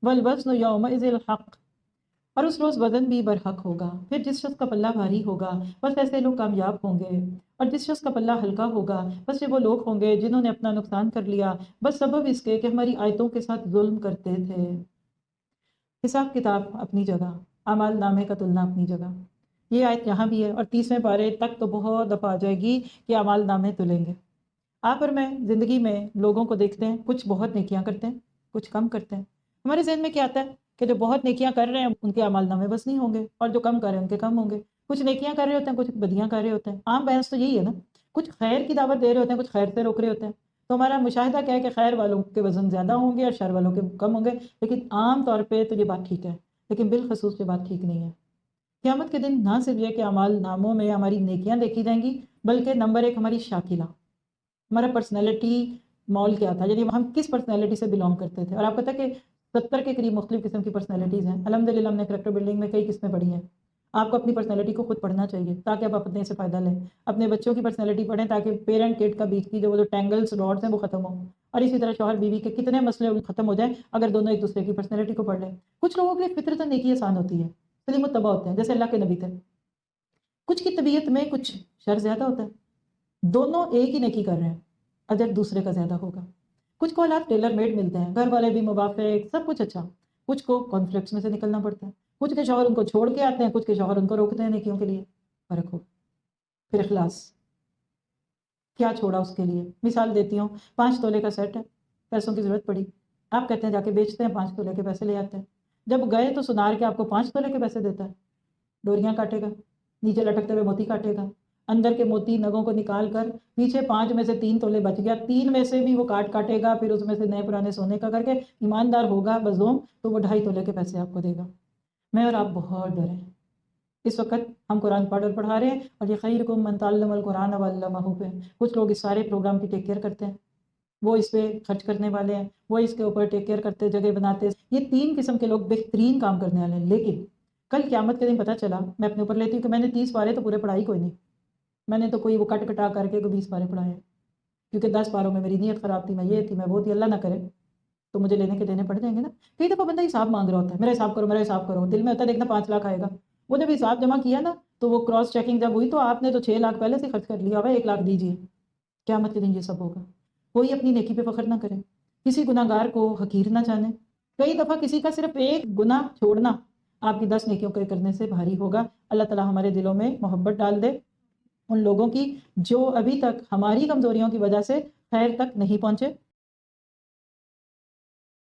والوزن یومئذ الحق، اور اس روز وزن بھی برحق ہوگا۔ پھر جس شخص کا پلہ بھاری ہوگا بس ایسے لوگ کامیاب ہوں گے، اور جس شخص کا پلہ ہلکا ہوگا بس یہ وہ لوگ ہوں گے جنہوں نے اپنا نقصان کر لیا بس سبب اس کے کہ ہماری آیتوں کے ساتھ ظلم کرتے تھے۔ حساب کتاب اپنی جگہ، اعمال نامے کا تلنا اپنی جگہ، یہ آیت یہاں بھی ہے اور 30ویں پارے تک تو بہت دفعہ آ جائے گی کہ اعمال نامے تلیں گے۔ آپ اور میں زندگی میں لوگوں کو دیکھتے ہیں، کچھ بہت نیکیاں کرتے ہیں، کچھ کم کرتے ہیں۔ ہمارے ذہن میں کیا آتا ہے کہ جو بہت نیکیاں کر رہے ہیں ان کے اعمال نامے بس نہیں ہوں گے، اور جو کم کر رہے ہیں ان کے کم ہوں گے۔ کچھ نیکیاں کر رہے ہوتے ہیں، کچھ بدیاں کر رہے ہوتے ہیں۔ عام بحث تو یہی ہے نا، کچھ خیر کی دعوت دے رہے ہوتے ہیں، کچھ خیر سے روک رہے ہوتے ہیں۔ تو ہمارا مشاہدہ کیا ہے کہ خیر والوں کے وزن زیادہ ہوں گے اور شر والوں کے کم ہوں گے، لیکن عام طور پہ تو یہ بات ٹھیک ہے، لیکن بالخصوص یہ بات ٹھیک نہیں ہے۔ قیامت کے دن نہ صرف یہ کہ اعمال ناموں میں ہماری نیکیاں دیکھی جائیں گی، بلکہ نمبر ایک ہماری شاکلہ، ہمارا پرسنالٹی مول کیا تھا، یعنی ہم کس پرسنالٹی سے بلونگ کرتے تھے۔ اور آپ پتہ کہ 70 کے قریب مختلف قسم کی پرسنالٹیز ہیں۔ الحمدللہ ہم نے کریکٹر بلڈنگ میں کئی قسمیں پڑھی ہیں۔ آپ کو اپنی پرسنالٹی کو خود پڑھنا چاہیے تاکہ آپ اپنے سے فائدہ لیں۔ اپنے بچوں کی پرسنالٹی پڑھیں تاکہ پیرنٹ کڈ کا بیچ کی جو ٹینگلز ڈاٹس ہیں وہ ختم ہوں، اور اسی طرح شوہر بیوی کے کتنے مسئلے ختم ہو جائیں اگر دونوں ایک دوسرے کی پرسنالٹی کو پڑھ لیں۔ کچھ لوگوں کے لیے فطرتاً نیکی آسان ہوتی ہے، سلیم الطبع ہوتے ہیں، جیسے اللہ کے نبی تھے۔ کچھ کی طبیعت میں کچھ شر زیادہ ہوتا ہے، دونوں ایک ہی نیکی کر رہے ہیں، اجر دوسرے کا زیادہ ہوگا۔ کچھ کو حالات ٹیلر میڈ ملتے ہیں، گھر والے بھی موافق، سب کچھ اچھا۔ کچھ کو کانفلکٹس میں سے نکلنا پڑتا ہے، کچھ کے شوہر ان کو چھوڑ کے آتے ہیں، کچھ کے شوہر ان کو روکتے ہیں نیکیوں کے لیے۔ فرق ہو۔ پھر اخلاص، کیا چھوڑا اس کے لیے؟ مثال دیتی ہوں، 5 تولے کا سیٹ ہے، پیسوں کی ضرورت پڑی، آپ کہتے ہیں جا کے بیچتے ہیں، 5 تولے کے پیسے لے آتے ہیں۔ جب گئے تو سنار کے آپ کو 5 تولے کے پیسے دیتا ہے، ڈوریاں کاٹے گا، نیچے لٹکتے ہوئے موتی کاٹے گا، اندر کے موتی نگوں کو نکال کر پیچھے 5 میں سے 3 تولے بچ گیا، 3 میں سے بھی وہ کاٹے گا، پھر اس میں سے نئے پرانے سونے کا کر کے ایماندار ہوگا مظلوم تو وہ 2.5 تولے کے پیسے آپ کو دے گا۔ میں اور آپ بہت ڈرے ہیں۔ اس وقت ہم قرآن پڑھ اور پڑھا رہے ہیں، اور یہ خیرکم من تعلم القرآن وعلمہ پہ کچھ لوگ اس سارے پروگرام کی ٹیک کیئر کرتے ہیں، وہ اس پہ خرچ کرنے والے ہیں، وہ اس کے اوپر ٹیک کیئر کرتے، جگہ بناتے۔ یہ 3 قسم کے لوگ بہترین کام کرنے والے ہیں، لیکن کل قیامت کے دن پتہ چلا، میں اپنے اوپر لیتی ہوں کہ میں نے 30 پارے تو پورے پڑھائی کوئی نہیں، میں نے تو کوئی وہ کٹ کٹا کر کے 20 پارے پڑھائے، کیونکہ 10 پاروں میں میری نیت خراب تھی، میں یہ تھی، میں وہ تھی، اللہ نہ کرے تو مجھے لینے کے دینے پڑ جائیں گے نا۔ کئی دفعہ بندہ حساب مانگ رہا ہوتا ہے، میرا حساب کرو، میرا حساب کرو، دل میں ہوتا ہے دیکھنا 5 لاکھ آئے گا، وہ جب حساب جمع کیا نا تو وہ کراس چیکنگ جب ہوئی تو آپ نے تو 6 لاکھ پہلے سے خرچ کر لیا، 1 لاکھ دیجیے۔ قیامت کے دن یہ سب ہوگا۔ کوئی اپنی نیکی پہ فخر نہ کرے، کسی گناہ گار کو حقیر نہ جانے۔ کئی دفعہ کسی کا صرف ایک گناہ چھوڑنا آپ کی 10 نیکیوں کے کرنے سے بھاری ہوگا۔ اللہ تعالی ہمارے دلوں میں محبت ڈال دے ان لوگوں کی جو ابھی تک ہماری کمزوریوں کی وجہ سے خیر تک نہیں پہنچے،